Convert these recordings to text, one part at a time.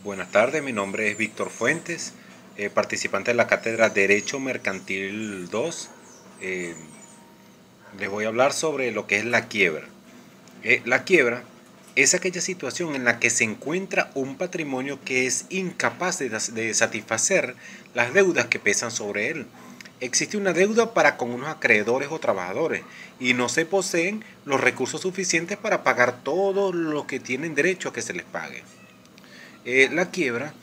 Buenas tardes, mi nombre es Víctor Fuentes, participante de la cátedra Derecho Mercantil 2. Eh, Les voy a hablar sobre lo que es la quiebra. La quiebra es aquella situación en la que se encuentra un patrimonio que es incapaz de satisfacer las deudas que pesan sobre él. Existe una deuda para con unos acreedores o trabajadores y no se poseen los recursos suficientes para pagar todo lo que tienen derecho a que se les pague. La quiebra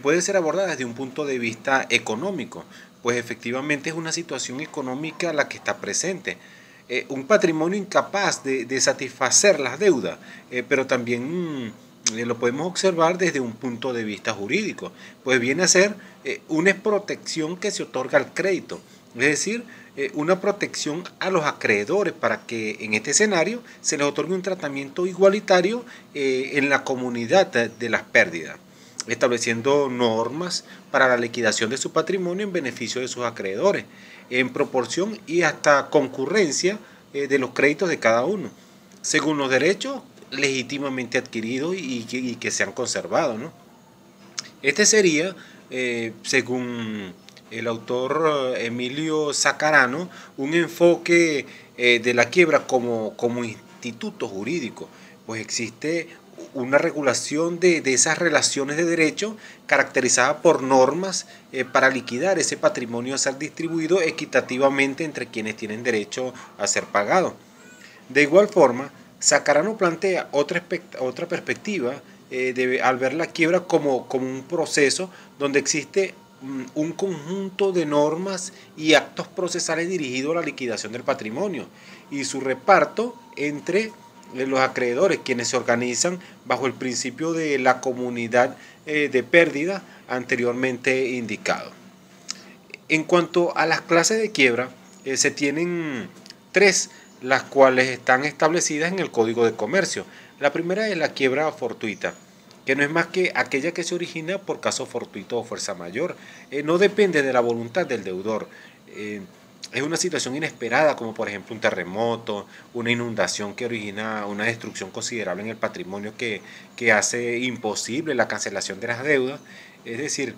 puede ser abordada desde un punto de vista económico, pues efectivamente es una situación económica la que está presente. Un patrimonio incapaz de satisfacer las deudas, pero también lo podemos observar desde un punto de vista jurídico, pues viene a ser una protección que se otorga al crédito, es decir, una protección a los acreedores para que en este escenario se les otorgue un tratamiento igualitario en la comunidad de las pérdidas, estableciendo normas para la liquidación de su patrimonio en beneficio de sus acreedores, en proporción y hasta concurrencia de los créditos de cada uno, según los derechos legítimamente adquiridos y que se han conservado, ¿no? Este sería, según el autor Emilio Sacarano, un enfoque de la quiebra como instituto jurídico, pues existe una regulación de esas relaciones de derecho caracterizada por normas para liquidar ese patrimonio a ser distribuido equitativamente entre quienes tienen derecho a ser pagado. De igual forma, Sacarano plantea otra perspectiva al ver la quiebra como un proceso donde existe un conjunto de normas y actos procesales dirigidos a la liquidación del patrimonio y su reparto entre los acreedores, quienes se organizan bajo el principio de la comunidad de pérdida anteriormente indicado. En cuanto a las clases de quiebra, se tienen tres, las cuales están establecidas en el Código de Comercio. La primera es la quiebra fortuita, que no es más que aquella que se origina por caso fortuito o fuerza mayor. No depende de la voluntad del deudor. Es una situación inesperada, como por ejemplo un terremoto, una inundación que origina una destrucción considerable en el patrimonio que hace imposible la cancelación de las deudas. Es decir,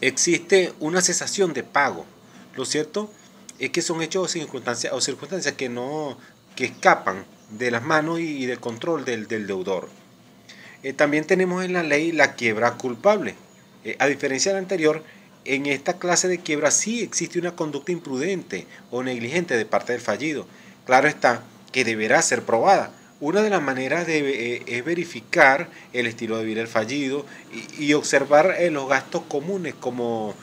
existe una cesación de pago. Lo cierto es que son hechos o circunstancias que escapan de las manos y del control del deudor. También tenemos en la ley la quiebra culpable. A diferencia de la anterior, en esta clase de quiebra sí existe una conducta imprudente o negligente de parte del fallido. Claro está que deberá ser probada. Una de las maneras es verificar el estilo de vida del fallido y observar los gastos comunes como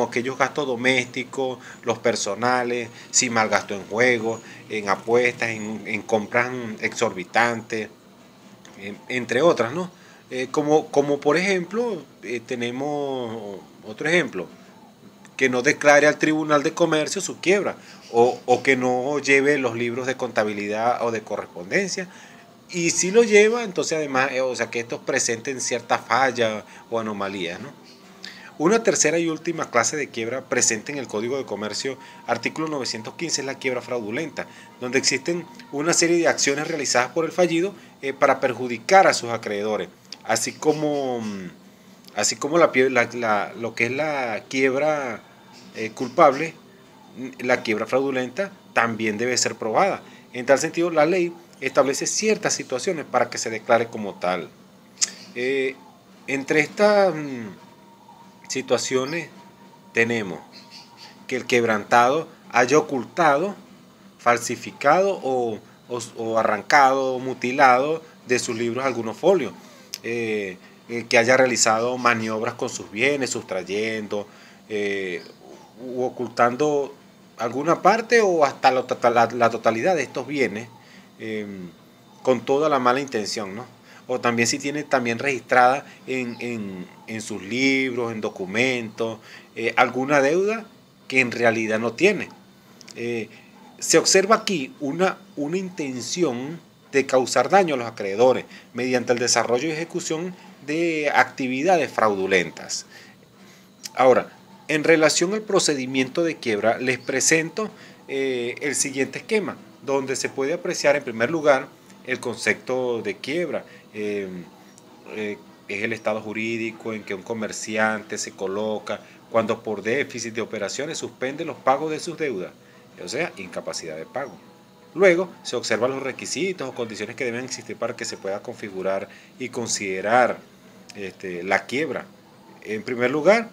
aquellos gastos domésticos, los personales, si malgastó en juegos, en apuestas, en compras exorbitantes, entre otras, ¿no? Como por ejemplo, tenemos otro ejemplo, que no declare al Tribunal de Comercio su quiebra o que no lleve los libros de contabilidad o de correspondencia. Y si lo lleva, entonces además, o sea, que estos presenten cierta falla o anomalías, ¿no? Una tercera y última clase de quiebra presente en el Código de Comercio, artículo 915, es la quiebra fraudulenta, donde existen una serie de acciones realizadas por el fallido para perjudicar a sus acreedores, así como lo que es la quiebra culpable. La quiebra fraudulenta también debe ser probada. En tal sentido, la ley establece ciertas situaciones para que se declare como tal. Eh, Entre estas situaciones tenemos que el quebrantado haya ocultado, falsificado o arrancado o mutilado de sus libros algunos folios, que haya realizado maniobras con sus bienes, sustrayendo u ocultando alguna parte o hasta la totalidad de estos bienes, eh, con toda la mala intención, ¿no? O también si tiene también registrada en sus libros, en documentos, alguna deuda que en realidad no tiene. Eh, Se observa aquí una intención de causar daño a los acreedores mediante el desarrollo y ejecución de actividades fraudulentas. Ahora, en relación al procedimiento de quiebra, les presento el siguiente esquema, donde se puede apreciar en primer lugar el concepto de quiebra, eh, es el estado jurídico en que un comerciante se coloca cuando por déficit de operaciones suspende los pagos de sus deudas, o sea, incapacidad de pago. Luego se observan los requisitos o condiciones que deben existir para que se pueda configurar y considerar la quiebra. En primer lugar,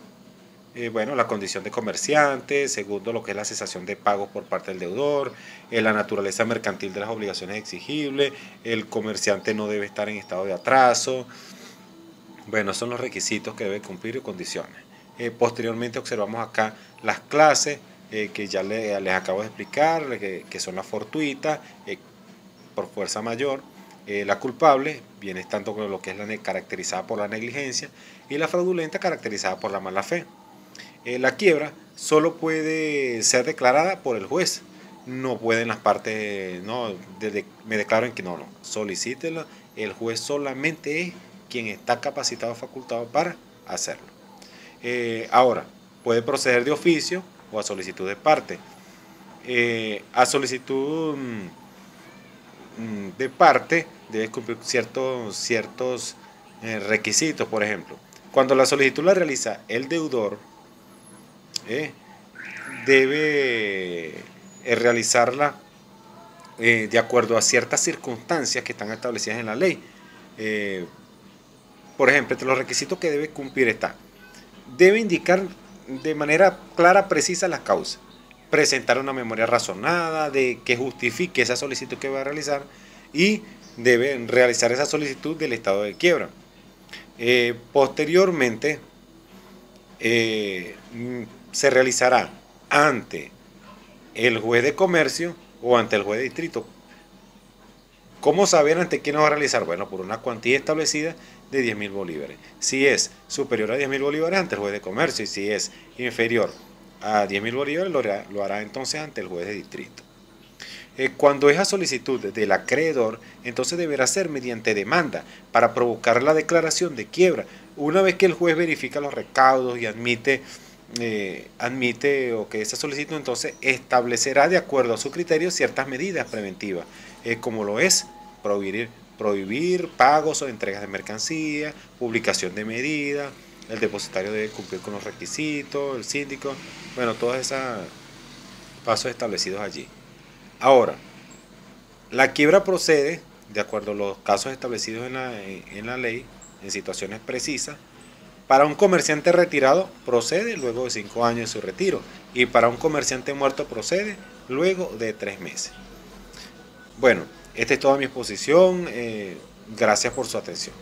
bueno, la condición de comerciante. Segundo, lo que es la cesación de pagos por parte del deudor, la naturaleza mercantil de las obligaciones exigibles, el comerciante no debe estar en estado de atraso. Bueno, son los requisitos que debe cumplir y condiciones. Posteriormente observamos acá las clases que ya les acabo de explicar, que son las fortuitas, por fuerza mayor, la culpable viene tanto con lo que es la caracterizada por la negligencia y la fraudulenta caracterizada por la mala fe. La quiebra solo puede ser declarada por el juez, no pueden las partes, no, me declaro en que no, solicítela, el juez solamente es quien está capacitado, facultado para hacerlo. Ahora, puede proceder de oficio o a solicitud de parte. A solicitud de parte debe cumplir ciertos requisitos. Por ejemplo, cuando la solicitud la realiza el deudor, debe realizarla de acuerdo a ciertas circunstancias que están establecidas en la ley. Por ejemplo, entre los requisitos que debe cumplir está: debe indicar de manera clara, precisa las causas, presentar una memoria razonada de que justifique esa solicitud que va a realizar y debe realizar esa solicitud del estado de quiebra. Posteriormente se realizará ante el juez de comercio o ante el juez de distrito. ¿Cómo saber ante quién va a realizar? Bueno, por una cuantía establecida de 10.000 bolívares. Si es superior a 10.000 bolívares, ante el juez de comercio, y si es inferior a 10.000 bolívares, lo hará entonces ante el juez de distrito. Cuando es a solicitud del acreedor, entonces deberá ser mediante demanda para provocar la declaración de quiebra. Una vez que el juez verifica los recaudos y admite o que esa solicitud, entonces establecerá de acuerdo a su criterio ciertas medidas preventivas, como lo es prohibir pagos o entregas de mercancía, publicación de medidas, el depositario debe cumplir con los requisitos, el síndico, bueno, todos esos pasos establecidos allí. Ahora, la quiebra procede de acuerdo a los casos establecidos en la ley, en situaciones precisas. Para un comerciante retirado procede luego de 5 años de su retiro, y para un comerciante muerto procede luego de 3 meses. Bueno, esta es toda mi exposición. Gracias por su atención.